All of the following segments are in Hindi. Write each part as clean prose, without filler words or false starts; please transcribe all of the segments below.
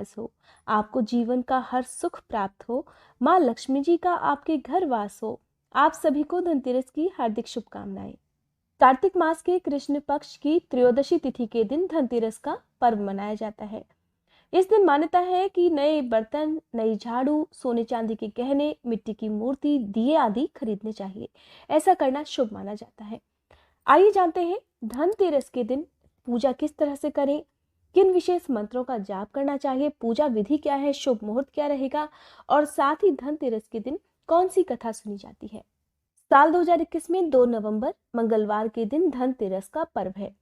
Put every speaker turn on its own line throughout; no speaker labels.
विलास हो, आपको जीवन का हर सुख प्राप्त हो, माँ लक्ष्मी जी का आपके घर वास हो। आप सभी को धनतेरस की हार्दिक शुभकामनाएं। कार्तिक मास के कृष्ण पक्ष की त्रयोदशी तिथि के दिन धनतेरस का पर्व मनाया जाता है। इस दिन मान्यता है कि नए बर्तन, नई झाड़ू, सोने चांदी के गहने, मिट्टी की मूर्ति, दिए आदि खरीदने चाहिए। ऐसा करना शुभ माना जाता है। आइए जानते हैं धनतेरस के दिन पूजा किस तरह से करें, किन विशेष मंत्रों का जाप करना चाहिए, पूजा विधि क्या है, शुभ मुहूर्त क्या रहेगा और साथ ही धनतेरस के दिन कौन सी कथा सुनी जाती है। साल 2021 में 2 नवंबर मंगलवार के दिन धनतेरस का पर्व है।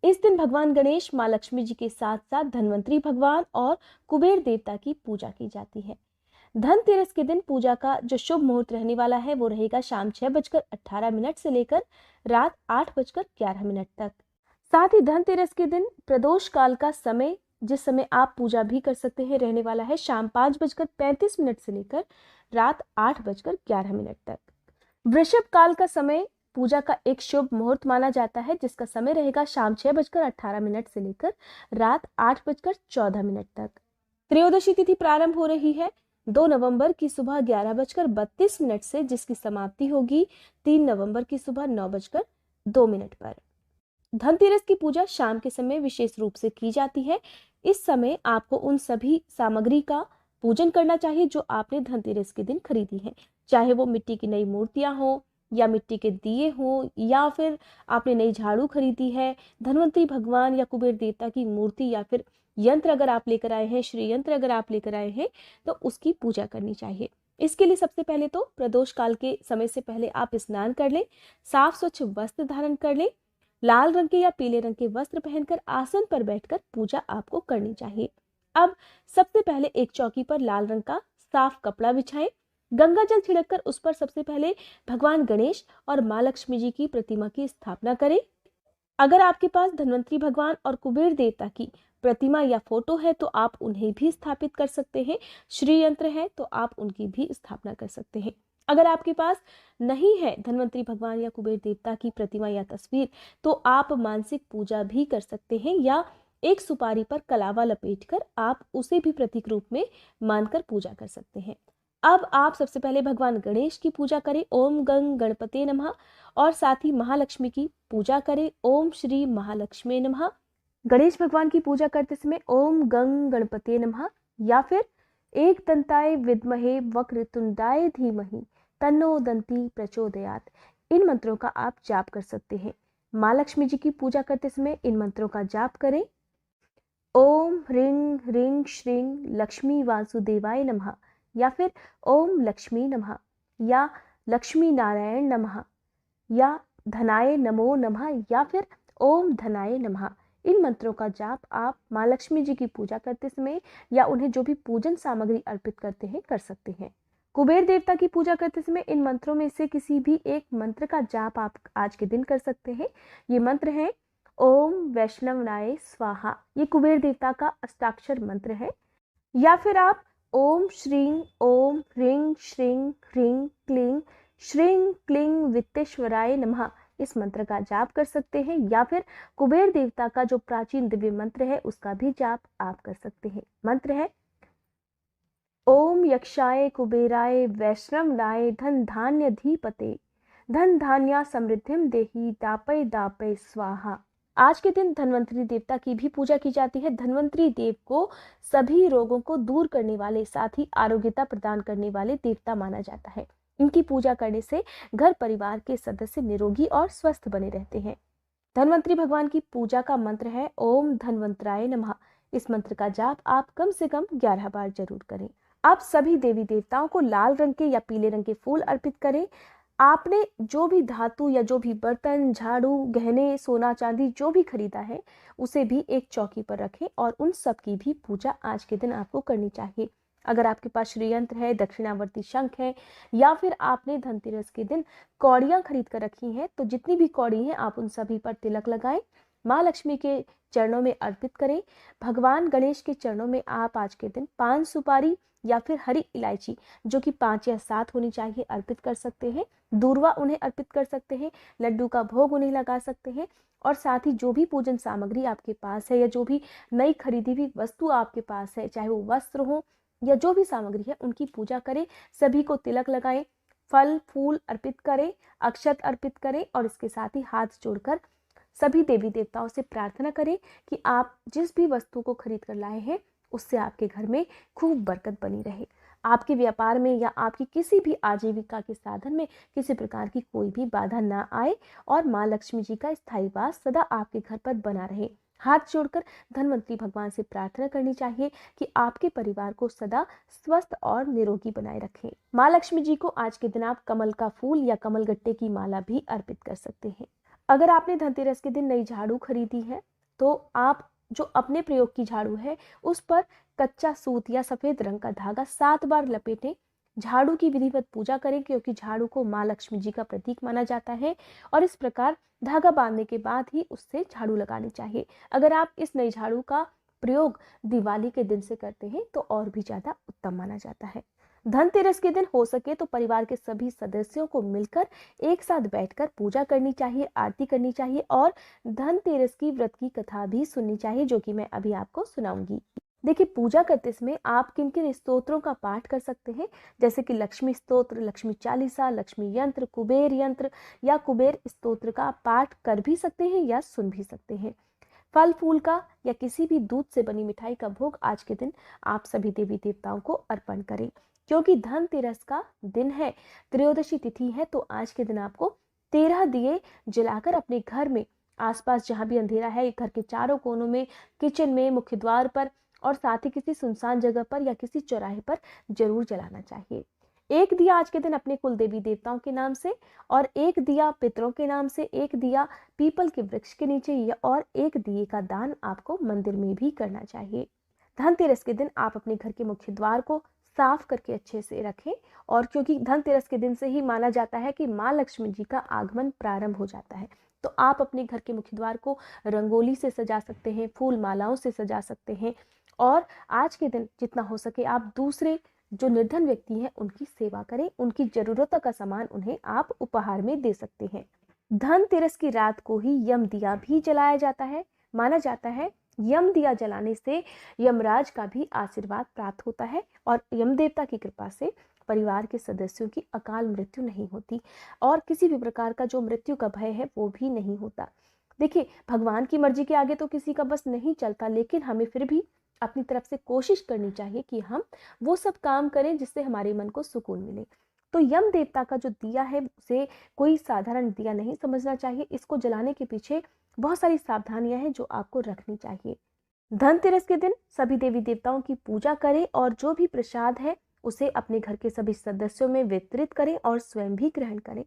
इस दिन भगवान गणेश, माँ लक्ष्मी जी के साथ साथ धन्वंतरी भगवान और कुबेर देवता की पूजा की जाती है। धनतेरस के दिन पूजा का जो शुभ मुहूर्त रहने वाला है वो रहेगा शाम 6:18 से लेकर रात 8:11 तक। साथ ही धनतेरस के दिन प्रदोष काल का समय, जिस समय आप पूजा भी कर सकते हैं, रहने वाला है शाम 5:35 से लेकर रात 8:11 तक। वृषभ काल का समय पूजा का एक शुभ मुहूर्त माना जाता है, जिसका समय रहेगा शाम 6:18 से लेकर रात 8:14 तक। त्रयोदशी तिथि प्रारंभ हो रही है 2 नवंबर की सुबह 11:32 से, जिसकी समाप्ति होगी 3 नवंबर की सुबह 9:02 पर। धनतेरस की पूजा शाम के समय विशेष रूप से की जाती है। इस समय आपको उन सभी सामग्री का पूजन करना चाहिए जो आपने धनतेरस के दिन खरीदी है, चाहे वो मिट्टी की नई मूर्तियां हो या मिट्टी के दिए हो या फिर आपने नई झाड़ू खरीदी है, धन्वंतरी भगवान या कुबेर देवता की मूर्ति या फिर यंत्र अगर आप लेकर आए हैं, श्री यंत्र अगर आप लेकर आए हैं तो उसकी पूजा करनी चाहिए। इसके लिए सबसे पहले तो प्रदोष काल के समय से पहले आप स्नान कर लें, साफ स्वच्छ वस्त्र धारण कर लें, लाल रंग के या पीले रंग के वस्त्र पहनकर आसन पर बैठकर पूजा आपको करनी चाहिए। अब सबसे पहले एक चौकी पर लाल रंग का साफ कपड़ा बिछाएं, गंगा जल छिड़ककर उस पर सबसे पहले भगवान गणेश और माँ लक्ष्मी जी की प्रतिमा की स्थापना करें। अगर आपके पास धन्वंतरी भगवान और कुबेर देवता की प्रतिमा या फोटो है तो आप उन्हें भी स्थापित कर सकते हैं। श्री यंत्र है तो आप उनकी भी स्थापना कर सकते हैं। अगर आपके पास नहीं है धन्वंतरी भगवान या कुबेर देवता की प्रतिमा या तस्वीर तो आप मानसिक पूजा भी कर सकते हैं या एक सुपारी पर कलावा लपेटकर आप उसे भी प्रतीक रूप में मानकर पूजा कर सकते हैं। अब आप सबसे पहले भगवान गणेश की पूजा करें, ओम गंग गणपते नमः, और साथ ही महालक्ष्मी की पूजा करें, ओम श्री महालक्ष्मी नमः। गणेश भगवान की पूजा करते समय ओम गंग गणपते नमः या फिर एक दंताय विद्महे वक्रतुंडाय धीमहि तन्नो दंती प्रचोदयात, इन मंत्रों का आप जाप कर सकते हैं। माँ लक्ष्मी जी की पूजा करते समय इन मंत्रों का जाप करें, ओम ह्रीं ह्रीं श्रीं लक्ष्मी वासुदेवाय नमः या फिर ओम लक्ष्मी नमः या लक्ष्मी नारायण नमः या धनाय नमो नमः या फिर ओम धनाय नमः। इन मंत्रों का जाप आप माँ लक्ष्मी जी की पूजा करते समय या उन्हें जो भी पूजन सामग्री अर्पित करते हैं कर सकते हैं। कुबेर देवता की पूजा करते समय इन मंत्रों में से किसी भी एक मंत्र का जाप आप आज के दिन कर सकते हैं। ये मंत्र है ओम वैष्णवनाय स्वाहा, ये कुबेर देवता का अष्टाक्षर मंत्र है। या फिर आप ओम श्रीं ओम ह्रीं श्रीं ह्रीं क्लीं श्रीं क्लीं वित्तेश्वराय नमः, इस मंत्र का जाप कर सकते हैं। या फिर कुबेर देवता का जो प्राचीन दिव्य मंत्र है उसका भी जाप आप कर सकते हैं। मंत्र है ओम यक्षाय कुबेराय वैष्णवनाय धन धान्य धीपते धन धान्या समृद्धिम देहि दापय दापय स्वाहा। आज के दिन धन्वंतरी देवता की भी पूजा की जाती है। धन्वंतरी देव को सभी रोगों को दूर करने वाले, साथ ही आरोग्यता प्रदान करने वाले देवता माना जाता है। इनकी पूजा करने से घर परिवार के सदस्य निरोगी और स्वस्थ बने रहते हैं। धन्वंतरी भगवान की पूजा का मंत्र है ओम धन्वंतराय नमः। इस मंत्र का जाप आप कम से कम 11 बार जरूर करें। आप सभी देवी देवताओं को लाल रंग के या पीले रंग के फूल अर्पित करें। आपने जो भी धातु या जो भी बर्तन, झाड़ू, गहने, सोना चांदी जो भी खरीदा है उसे भी एक चौकी पर रखें और उन सब की भी पूजा आज के दिन आपको करनी चाहिए। अगर आपके पास श्री यंत्र है, दक्षिणावर्ती शंख है या फिर आपने धनतेरस के दिन कौड़ियां खरीद कर रखी हैं तो जितनी भी कौड़ी हैं आप उन सभी पर तिलक लगाएं माँ लक्ष्मी के चरणों में अर्पित करें। भगवान गणेश के चरणों में आप आज के दिन 5 सुपारी या फिर हरी इलायची, जो कि 5 या 7 होनी चाहिए, अर्पित कर सकते हैं। दूर्वा उन्हें अर्पित कर सकते हैं, लड्डू का भोग उन्हें लगा सकते हैं, और साथ ही जो भी पूजन सामग्री आपके पास है या जो भी नई खरीदी हुई वस्तु आपके पास है, चाहे वो वस्त्र हो या जो भी सामग्री है, उनकी पूजा करें। सभी को तिलक लगाएं, फल फूल अर्पित करें, अक्षत अर्पित करें, और इसके साथ ही हाथ जोड़कर सभी देवी देवताओं से प्रार्थना करें कि आप जिस भी वस्तु को खरीद कर लाए हैं उससे आपके घर में खूब बरकत बनी रहे। आपके व्यापार में या आपकी किसी भी आजीविका के साधन में किसी प्रकार की कोई भी बाधा ना आए, और माँ लक्ष्मी जी का स्थायी वास सदा आपके घर पर बना रहे। हाथ जोड़कर धन्वंतरी भगवान से प्रार्थना करनी चाहिए कि आपके परिवार को सदा स्वस्थ और निरोगी बनाए रखें। माँ लक्ष्मी जी को आज के दिन आप कमल का फूल या कमल गट्टे की माला भी अर्पित कर सकते हैं। अगर आपने धनतेरस के दिन नई झाड़ू खरीदी है तो आप जो अपने प्रयोग की झाड़ू है उस पर कच्चा सूत या सफेद रंग का धागा 7 बार लपेटें। झाड़ू की विधिवत पूजा करें, क्योंकि झाड़ू को माँ लक्ष्मी जी का प्रतीक माना जाता है, और इस प्रकार धागा बांधने के बाद ही उससे झाड़ू लगानी चाहिए। अगर आप इस नई झाड़ू का प्रयोग दिवाली के दिन से करते हैं तो और भी ज्यादा उत्तम माना जाता है। धनतेरस के दिन हो सके तो परिवार के सभी सदस्यों को मिलकर एक साथ बैठकर पूजा करनी चाहिए, आरती करनी चाहिए, और धनतेरस की व्रत की कथा भी सुननी चाहिए, जो कि मैं अभी आपको सुनाऊंगी। देखिए, पूजा करते समय आप किन किन स्तोत्रों का पाठ कर सकते हैं, जैसे कि लक्ष्मी स्तोत्र, लक्ष्मी चालीसा, लक्ष्मी यंत्र, कुबेर यंत्र या कुबेर स्तोत्र का पाठ कर भी सकते हैं या सुन भी सकते हैं। फल फूल का या किसी भी दूध से बनी मिठाई का भोग आज के दिन आप सभी देवी देवताओं को अर्पण करें, क्योंकि धनतेरस का दिन है, त्रयोदशी तिथि है, तो आज के दिन आपको 13 दिए जलाकर अपने घर में आसपास जहां भी अंधेरा है, घर के चारों कोनों में, किचन में, मुख्य द्वार पर, और साथ ही किसी सुनसान जगह पर या किसी चौराहे पर जरूर जलाना चाहिए। एक दिया आज के दिन अपने कुल देवी देवताओं के नाम से, और एक दिया पितरों के नाम से, एक दिया पीपल के वृक्ष के नीचे, या और एक दिए का दान आपको मंदिर में भी करना चाहिए। धनतेरस के दिन आप अपने घर के मुख्य द्वार को साफ करके अच्छे से रखें, और क्योंकि धनतेरस के दिन से ही माना जाता है कि माँ लक्ष्मी जी का आगमन प्रारंभ हो जाता है, तो आप अपने घर के मुख्य द्वार को रंगोली से सजा सकते हैं, फूल मालाओं से सजा सकते हैं, और आज के दिन जितना हो सके आप दूसरे जो निर्धन व्यक्ति हैं उनकी सेवा करें, उनकी जरूरतों का सामान उन्हें आप उपहार में दे सकते हैं। धनतेरस की रात को ही यम दिया भी जलाया जाता है। माना जाता है यम दिया जलाने से यमराज का भी आशीर्वाद प्राप्त होता है, और यम देवता की कृपा से परिवार के सदस्यों की अकाल मृत्यु नहीं होती, और किसी भी प्रकार का जो मृत्यु का भय है वो भी नहीं होता। देखिए, भगवान की मर्जी के आगे तो किसी का बस नहीं चलता, लेकिन हमें फिर भी अपनी तरफ से कोशिश करनी चाहिए कि हम वो सब काम करें जिससे हमारे मन को सुकून मिले। तो यम देवता का जो दिया है उसे कोई साधारण दिया नहीं समझना चाहिए। इसको जलाने के पीछे बहुत सारी सावधानियां हैं जो आपको रखनी चाहिए। धनतेरस के दिन सभी देवी देवताओं की पूजा करें, और जो भी प्रसाद है उसे अपने घर के सभी सदस्यों में वितरित करें और स्वयं भी ग्रहण करें।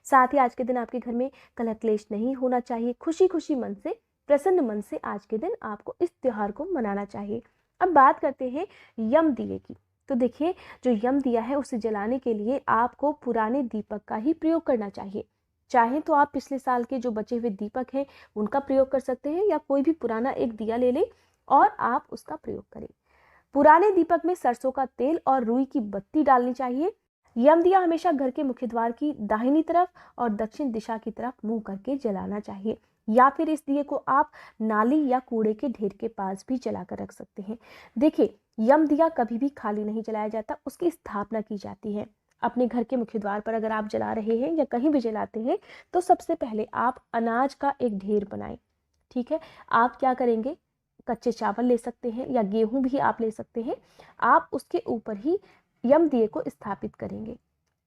साथ ही आज के दिन आपके घर में कलह क्लेश नहीं होना चाहिए। खुशी खुशी मन से, प्रसन्न मन से आज के दिन आपको इस त्योहार को मनाना चाहिए। अब बात करते हैं यम दिए की। तो देखिए, जो यम दिया है उसे जलाने के लिए आपको पुराने दीपक का ही प्रयोग करना चाहिए। चाहे तो आप पिछले साल के जो बचे हुए दीपक हैं उनका प्रयोग कर सकते हैं, या कोई भी पुराना एक दिया ले लें और आप उसका प्रयोग करें। पुराने दीपक में सरसों का तेल और रुई की बत्ती डालनी चाहिए। यम दिया हमेशा घर के मुख्य द्वार की दाहिनी तरफ और दक्षिण दिशा की तरफ मुंह करके जलाना चाहिए, या फिर इस दिए को आप नाली या कूड़े के ढेर के पास भी जलाकर रख सकते हैं। देखिए, यम दिया कभी भी खाली नहीं जलाया जाता, उसकी स्थापना की जाती है। अपने घर के मुख्य द्वार पर अगर आप जला रहे हैं या कहीं भी जलाते हैं तो सबसे पहले आप अनाज का एक ढेर बनाएं। ठीक है, आप क्या करेंगे, कच्चे चावल ले सकते हैं या गेहूं भी आप ले सकते हैं। आप उसके ऊपर ही यम दिए को स्थापित करेंगे।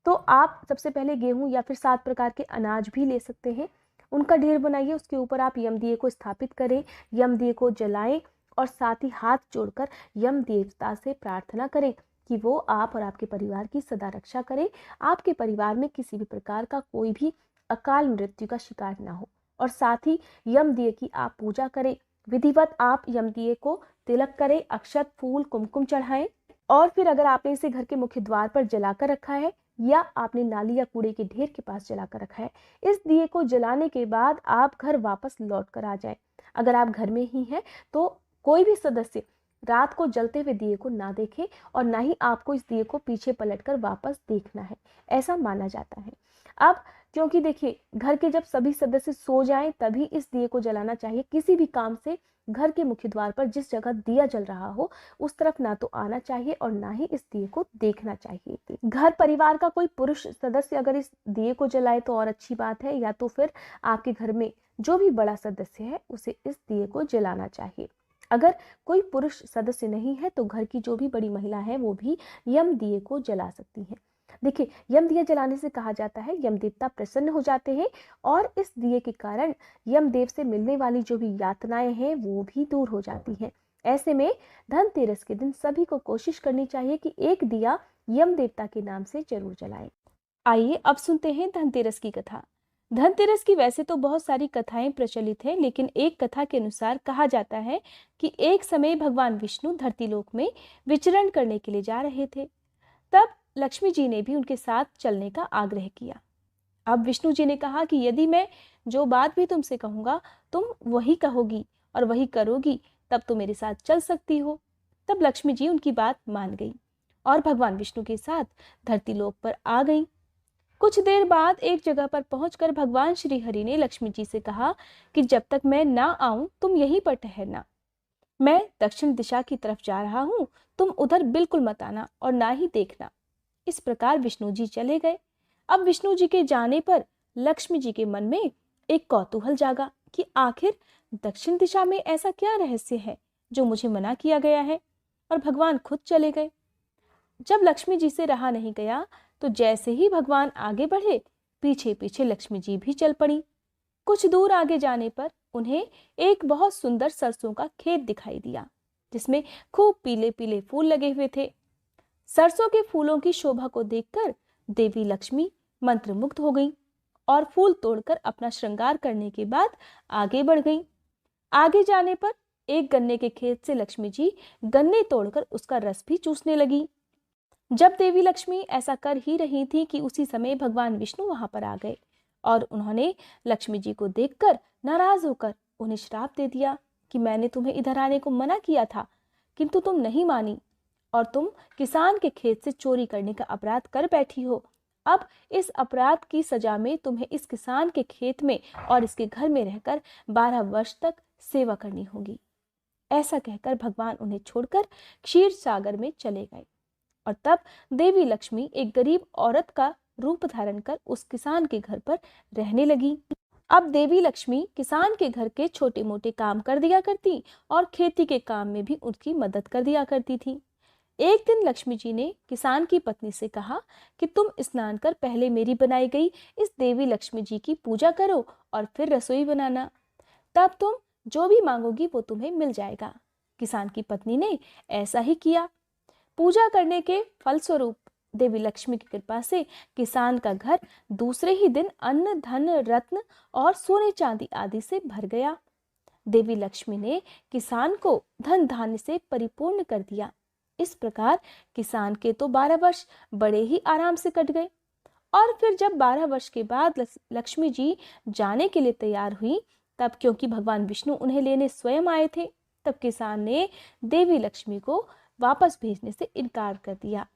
तो आप सबसे पहले गेहूं या फिर 7 प्रकार के अनाज भी ले सकते हैं, उनका ढेर बनाइए, उसके ऊपर आप यम दिए को स्थापित करें, यम दिए को जलाएं, और साथ ही हाथ जोड़कर यम देवता से प्रार्थना करें कि वो आप और आपके परिवार की सदा रक्षा करें, आपके परिवार में किसी भी प्रकार का कोई भी अकाल मृत्यु का शिकार ना हो। और साथ ही यम दिए की आप पूजा करें, विधिवत आप यम दिए को तिलक करें, अक्षत फूल कुमकुम चढ़ाएं, और फिर अगर आपने इसे घर के मुख्य द्वार पर जलाकर रखा है या आपने नाली या कूड़े के ढेर के पास जलाकर रखा है, इस दिए को जलाने के बाद आप घर वापस लौट कर आ जाए। अगर आप घर में ही हैं तो कोई भी सदस्य रात को जलते हुए दिए को ना देखे और ना ही आपको इस दिए को पीछे पलटकर वापस देखना है, ऐसा माना जाता है। अब क्योंकि देखिए घर के जब सभी सदस्य सो जाएं तभी इस दिए को जलाना चाहिए। किसी भी काम से घर के मुख्य द्वार पर जिस जगह दिया जल रहा हो उस तरफ ना तो आना चाहिए और ना ही इस दिए को देखना चाहिए। घर परिवार का कोई पुरुष सदस्य अगर इस दिए को जलाए तो और अच्छी बात है, या तो फिर आपके घर में जो भी बड़ा सदस्य है उसे इस दिए को जलाना चाहिए। अगर कोई पुरुष सदस्य नहीं है तो घर की जो भी बड़ी महिला है वो भी यम दिए को जला सकती है। देखिए यम दिया जलाने से कहा जाता है यम देवता प्रसन्न हो जाते हैं और इस दिए के कारण यम देव से मिलने वाली जो भी यातनाएं हैं वो भी दूर हो जाती हैं। ऐसे में धनतेरस के दिन सभी को कोशिश करनी चाहिए कि एक दिया यम देवता के नाम से जरूर जलाएं। आइए अब सुनते हैं धनतेरस की कथा। धनतेरस की वैसे तो बहुत सारी कथाएं प्रचलित हैं, लेकिन एक कथा के अनुसार कहा जाता है कि एक समय भगवान विष्णु धरती लोक में विचरण करने के लिए जा रहे थे। तब लक्ष्मी जी ने भी उनके साथ चलने का आग्रह किया। अब विष्णु जी ने कहा कि यदि मैं जो बात भी तुमसे कहूंगा तुम वही कहोगी और वही करोगी तब तुम मेरे साथ चल सकती हो। तब लक्ष्मी जी उनकी बात मान गई और भगवान विष्णु के साथ धरती लोक पर आ गई। कुछ देर बाद एक जगह पर पहुंचकर भगवान श्री हरि ने लक्ष्मी जी से कहा कि जब तक मैं ना आऊं तुम यहीं पर ठहरना। मैं दक्षिण दिशा की तरफ जा रहा हूं, तुम उधर बिल्कुल मत आना और ना ही देखना। इस प्रकार विष्णु जी चले गए। अब विष्णु जी के जाने पर लक्ष्मी जी के मन में एक कौतूहल जागा कि आखिर दक्षिण दिशा में ऐसा क्या रहस्य है जो मुझे मना किया गया है, और भगवान खुद चले गए। जब लक्ष्मी जी से रहा नहीं गया तो जैसे ही भगवान आगे बढ़े पीछे पीछे लक्ष्मी जी भी चल पड़ी। कुछ दूर आगे जाने पर उन्हें एक बहुत सुंदर सरसों का खेत दिखाई दिया जिसमें खूब पीले पीले फूल लगे हुए थे। सरसों के फूलों की शोभा को देखकर देवी लक्ष्मी मंत्रमुग्ध हो गई और फूल तोड़कर अपना श्रृंगार करने के बाद आगे बढ़ गई। आगे जाने पर एक गन्ने के खेत से लक्ष्मी जी गन्ने तोड़कर उसका रस भी चूसने लगी। जब देवी लक्ष्मी ऐसा कर ही रही थी कि उसी समय भगवान विष्णु वहां पर आ गए और उन्होंने लक्ष्मी जी को देखकर नाराज होकर उन्हें श्राप दे दिया कि मैंने तुम्हें इधर आने को मना किया था किंतु तुम नहीं मानी और तुम किसान के खेत से चोरी करने का अपराध कर बैठी हो। अब इस अपराध की सजा में तुम्हें इस किसान के खेत में और इसके घर में रहकर 12 वर्ष तक सेवा करनी होगी। ऐसा कहकर भगवान उन्हें छोड़कर क्षीर सागर में चले गए और तब देवी लक्ष्मी एक गरीब औरत का रूप धारण कर उस किसान के घर पर रहने लगी। अब देवी लक्ष्मी किसान के घर के छोटे मोटे काम कर दिया करती और खेती के काम में भी उनकी मदद कर दिया करती थी। एक दिन लक्ष्मी जी ने किसान की पत्नी से कहा कि तुम स्नान कर पहले मेरी बनाई गई इस देवी लक्ष्मी जी की पूजा करो और फिर रसोई बनाना, तब तुम जो भी मांगोगी वो तुम्हें मिल जाएगा। किसान की पत्नी ने ऐसा ही किया। पूजा करने के फलस्वरूप देवी लक्ष्मी की कृपा से किसान का घर दूसरे ही दिन अन्न धन रत्न और सोने चांदी आदि से भर गया। देवी लक्ष्मी ने किसान को धन धान्य से परिपूर्ण कर दिया। इस प्रकार किसान के तो 12 वर्ष बड़े ही आराम से कट गए और फिर जब 12 वर्ष के बाद लक्ष्मी जी जाने के लिए तैयार हुई तब क्योंकि भगवान विष्णु उन्हें लेने स्वयं आए थे तब किसान ने देवी लक्ष्मी को वापस भेजने से इनकार कर दिया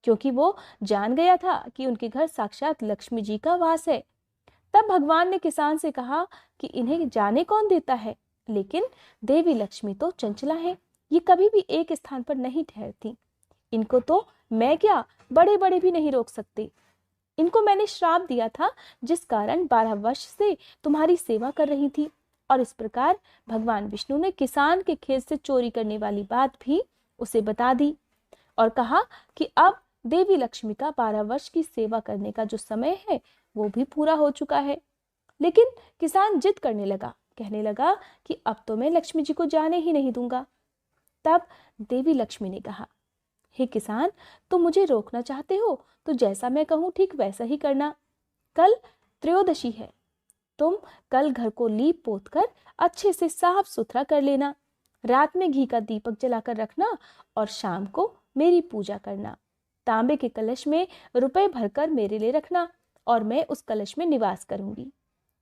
क्योंकि वो जान गया था कि उनके घर साक्षात लक्ष्मी जी का वास है। तब भगवान ने किसान से कहा कि इन्हें जाने कौन देता है, लेकिन देवी लक्ष्मी तो चंचला है, ये कभी भी एक स्थान पर नहीं ठहरती। इनको तो मैं क्या बड़े बड़े भी नहीं रोक सकते। इनको मैंने श्राप दिया था जिस कारण 12 वर्ष से तुम्हारी सेवा कर रही थी। और इस प्रकार भगवान विष्णु ने किसान के खेत से चोरी करने वाली बात भी उसे बता दी और कहा कि अब देवी लक्ष्मी का 12 वर्ष की सेवा करने का जो समय है वो भी पूरा हो चुका है। लेकिन किसान जिद करने लगा, कहने लगा कि अब तो मैं लक्ष्मी जी को जाने ही नहीं दूंगा। तब देवी लक्ष्मी ने कहा, हे किसान, तुम मुझे रोकना चाहते हो तो जैसा मैं कहूं ठीक वैसा ही करना। कल त्रयोदशी है, तुम कल घर को लीप पोत कर अच्छे से साफ सुथरा कर लेना। रात में घी का दीपक जलाकर रखना और शाम को मेरी पूजा करना। तांबे के कलश में रुपए भरकर मेरे लिए रखना और मैं उस कलश में निवास करूंगी,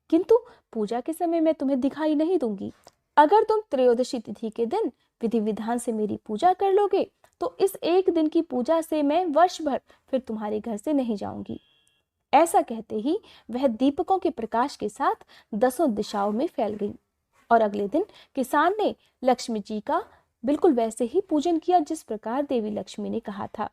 किंतु पूजा के समय मैं तुम्हें दिखाई नहीं दूंगी। अगर तुम त्रयोदशी तिथि के दिन विधि विधान से मेरी पूजा कर लोगे तो इस एक दिन की पूजा से मैं वर्ष भर फिर तुम्हारे घर से नहीं जाऊंगी। ऐसा कहते ही वह दीपकों के प्रकाश के साथ 10 दिशाओं में फैल गई। और अगले दिन किसान ने लक्ष्मी जी का बिल्कुल वैसे ही पूजन किया जिस प्रकार देवी लक्ष्मी ने कहा था,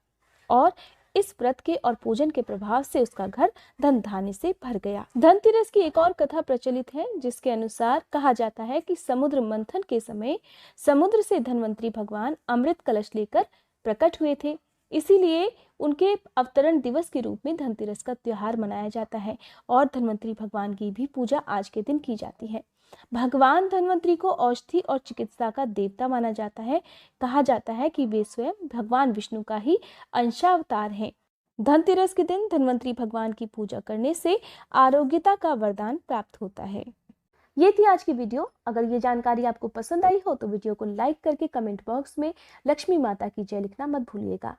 और इस व्रत के और पूजन के प्रभाव से उसका घर धन धान्य से भर गया। धनतेरस की एक और कथा प्रचलित है जिसके अनुसार कहा जाता है कि समुद्र मंथन के समय समुद्र से धन्वंतरी भगवान अमृत कलश लेकर प्रकट हुए थे। इसीलिए उनके अवतरण दिवस के रूप में धनतेरस का त्योहार मनाया जाता है और धन्वंतरी भगवान की भी पूजा आज के दिन की जाती है। भगवान धन्वंतरी को औषधि और चिकित्सा का देवता माना जाता है। कहा जाता है कि वे स्वयं भगवान विष्णु का ही अंशावतार हैं। धनतेरस के दिन धन्वंतरी भगवान की पूजा करने से आरोग्यता का वरदान प्राप्त होता है। ये थी आज की वीडियो। अगर ये जानकारी आपको पसंद आई हो तो वीडियो को लाइक करके कमेंट बॉक्स में लक्ष्मी माता की जय लिखना मत भूलिएगा।